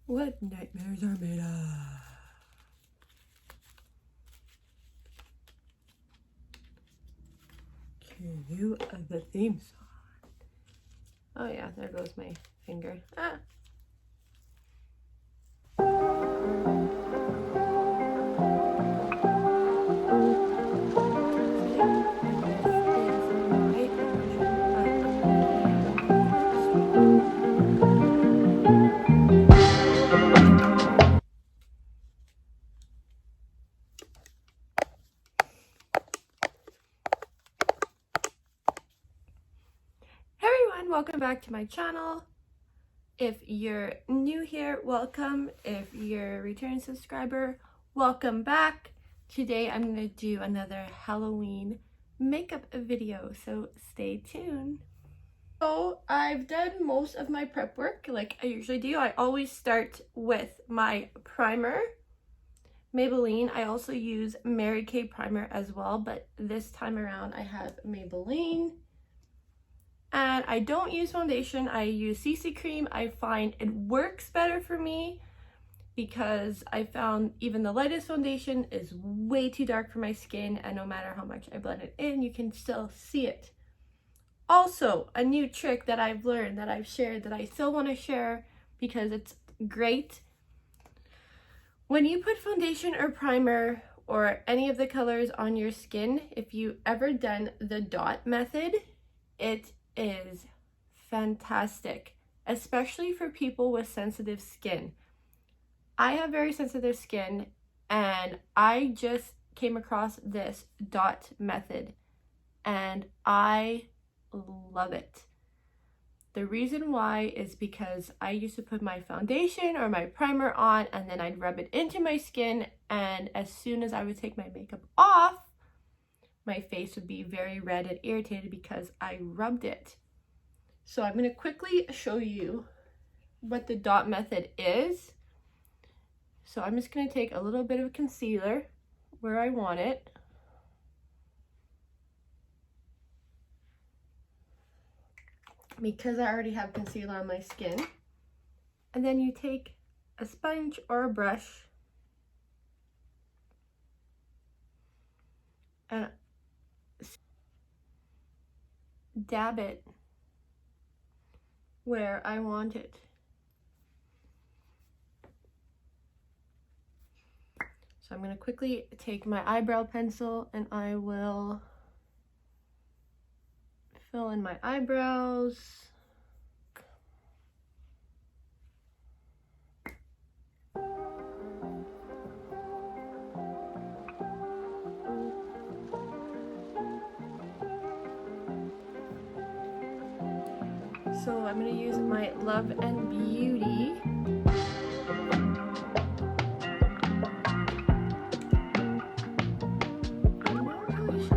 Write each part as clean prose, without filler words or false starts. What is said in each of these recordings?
what nightmares are made of. Cue the theme song. Oh yeah, there goes my finger. Ah. Welcome back to my channel. If you're new here, welcome. If you're a return subscriber, welcome back. Today I'm going to do another Halloween makeup video, so stay tuned. So I've done most of my prep work like I usually do. I always start with my primer, Maybelline. I also use Mary Kay primer as well, but this time around I have Maybelline. And I don't use foundation, I use CC cream. I find it works better for me because I found even the lightest foundation is way too dark for my skin, and no matter how much I blend it in, you can still see it. Also, a new trick that I've learned, that I've shared, that I still want to share because it's great. When you put foundation or primer or any of the colors on your skin, if you ever done the dot method, it is fantastic, especially for people with sensitive skin. I have very sensitive skin, and I just came across this dot method and I love it. The reason why is because I used to put my foundation or my primer on and then I'd rub it into my skin, and as soon as I would take my makeup off, my face would be very red and irritated because I rubbed it. So I'm going to quickly show you what the dot method is. So I'm just going to take a little bit of concealer where I want it. Because I already have concealer on my skin. And then you take a sponge or a brush and dab it where I want it. So I'm going to quickly take my eyebrow pencil and I will fill in my eyebrows. So I'm going to use my Love and Beauty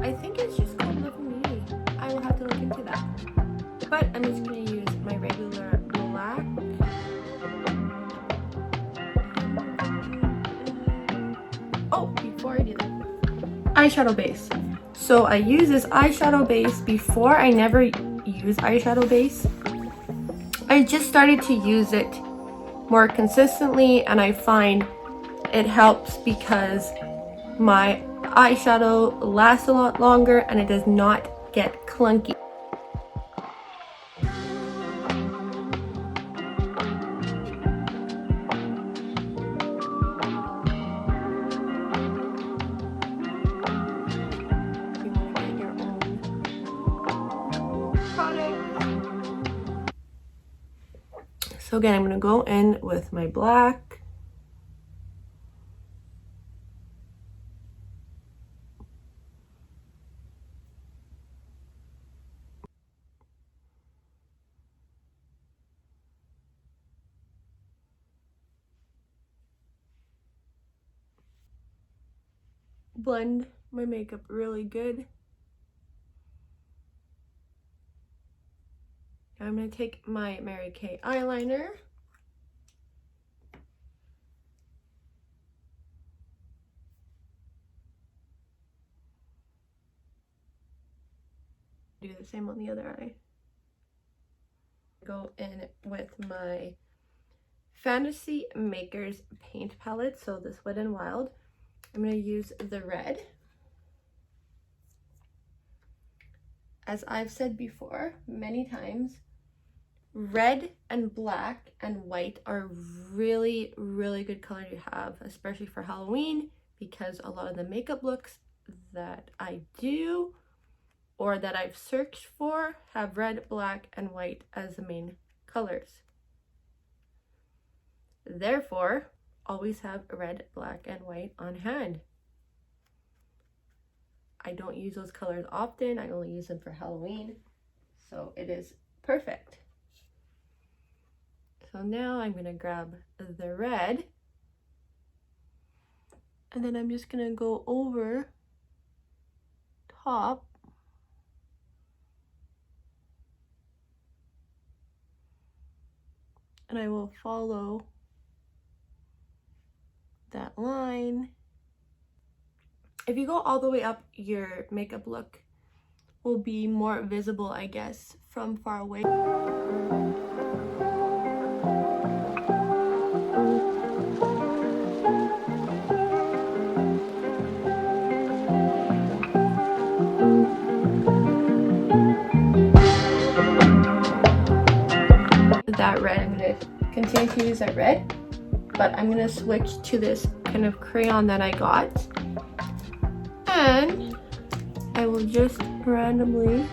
I think it's just called Love and Beauty. I will have to look into that. But I'm just going to use my regular black. Oh, before I do that, eyeshadow base. So I use this eyeshadow base. Before, I never use eyeshadow base. I just started to use it more consistently, and I find it helps because my eyeshadow lasts a lot longer and it does not get clunky. So again, I'm going to go in with my black. Blend my makeup really good. I'm going to take my Mary Kay eyeliner. Do the same on the other eye. Go in with my Fantasy Makers paint palette, so this Wet n Wild. I'm going to use the red. As I've said before many times, red and black and white are really, really good color to have, especially for Halloween, because a lot of the makeup looks that I do or that I've searched for have red, black, and white as the main colors. Therefore, always have red, black, and white on hand. I don't use those colors often. I only use them for Halloween, so it is perfect. So now I'm going to grab the red, and then I'm just going to go over top and I will follow that line. If you go all the way up, your makeup look will be more visible, I guess, from far away. That red, I'm going to continue to use that red, but I'm going to switch to this kind of crayon that I got, and I will just randomly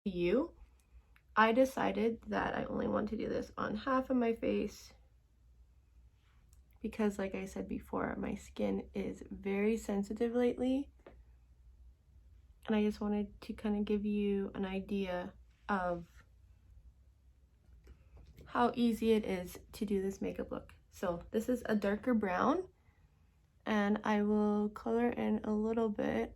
you. I decided that I only want to do this on half of my face because, like I said before, my skin is very sensitive lately, and I just wanted to kind of give you an idea of how easy it is to do this makeup look. So this is a darker brown, and I will color in a little bit.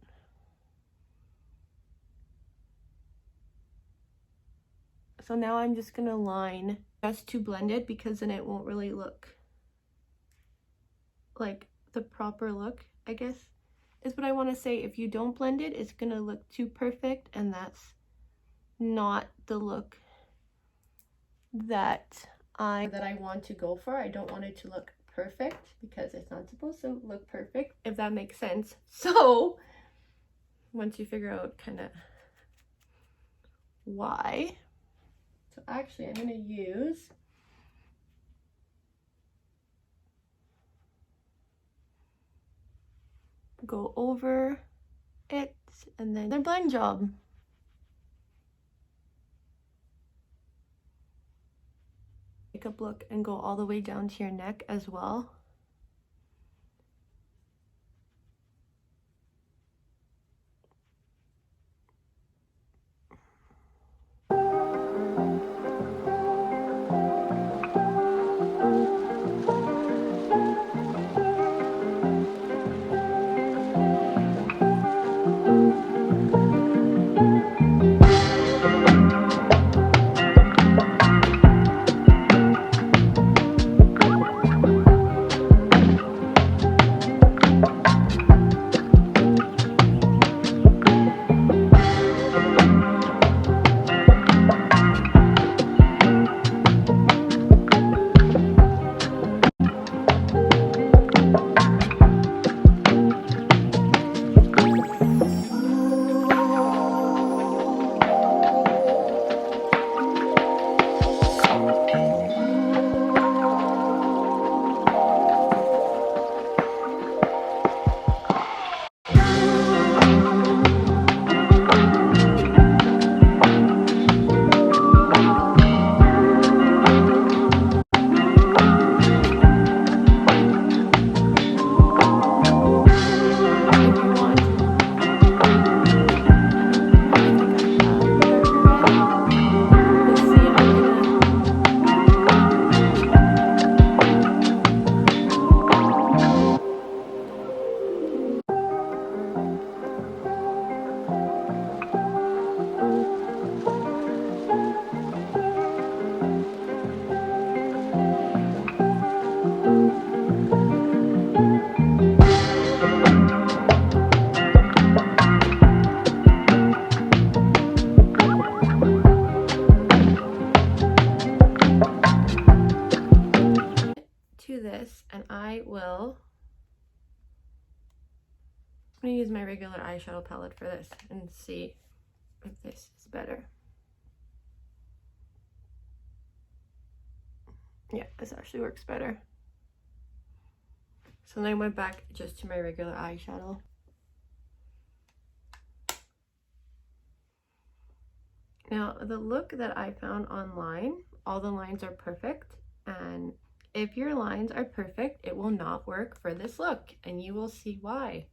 So now I'm just gonna line just to blend it, because then it won't really look like the proper look, I guess is what I want to say. If you don't blend it, it's gonna look too perfect, and that's not the look that I want to go for. I don't want it to look perfect because it's not supposed to look perfect, if that makes sense. So once you figure out kind of why, so actually I'm going to use go over it and then the blend job. Makeup look and go all the way down to your neck as well. my regular eyeshadow palette for this and see if this is better. Yeah, this actually works better. So then I went back just to my regular eyeshadow. Now, the look that I found online, all the lines are perfect, and if your lines are perfect, it will not work for this look, and you will see why.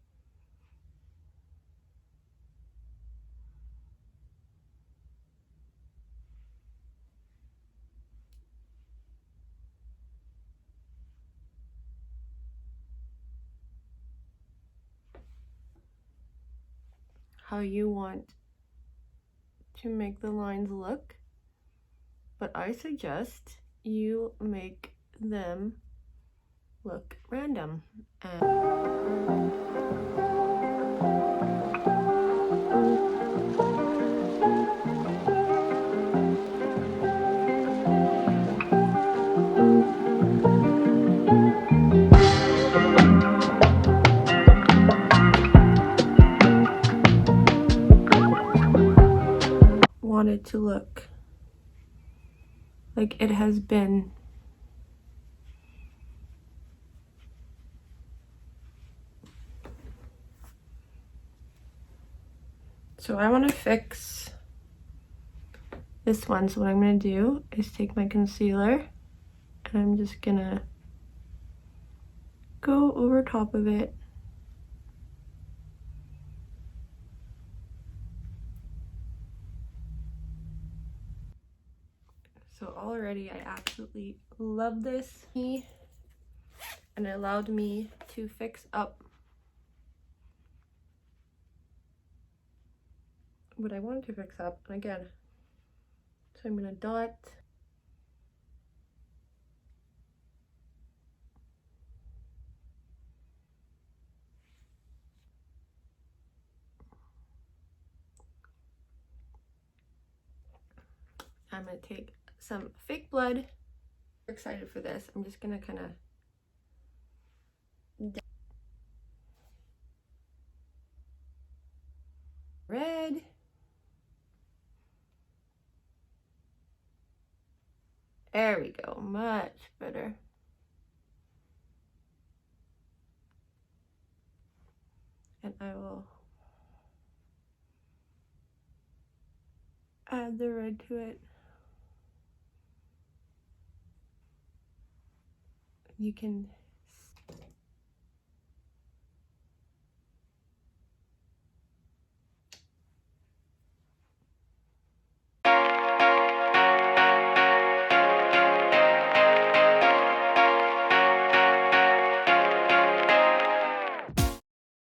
How you want to make the lines look, but I suggest you make them look random. And want it to look like it has been so I want to fix this one. So what I'm going to do is take my concealer and I'm just gonna go over top of it. So already I absolutely love this, and it allowed me to fix up what I wanted to fix up. And again, so I'm gonna dot. I'm gonna take some fake blood. Excited for this. I'm just gonna kind of red. There we go, much better. And I will add the red to it. You can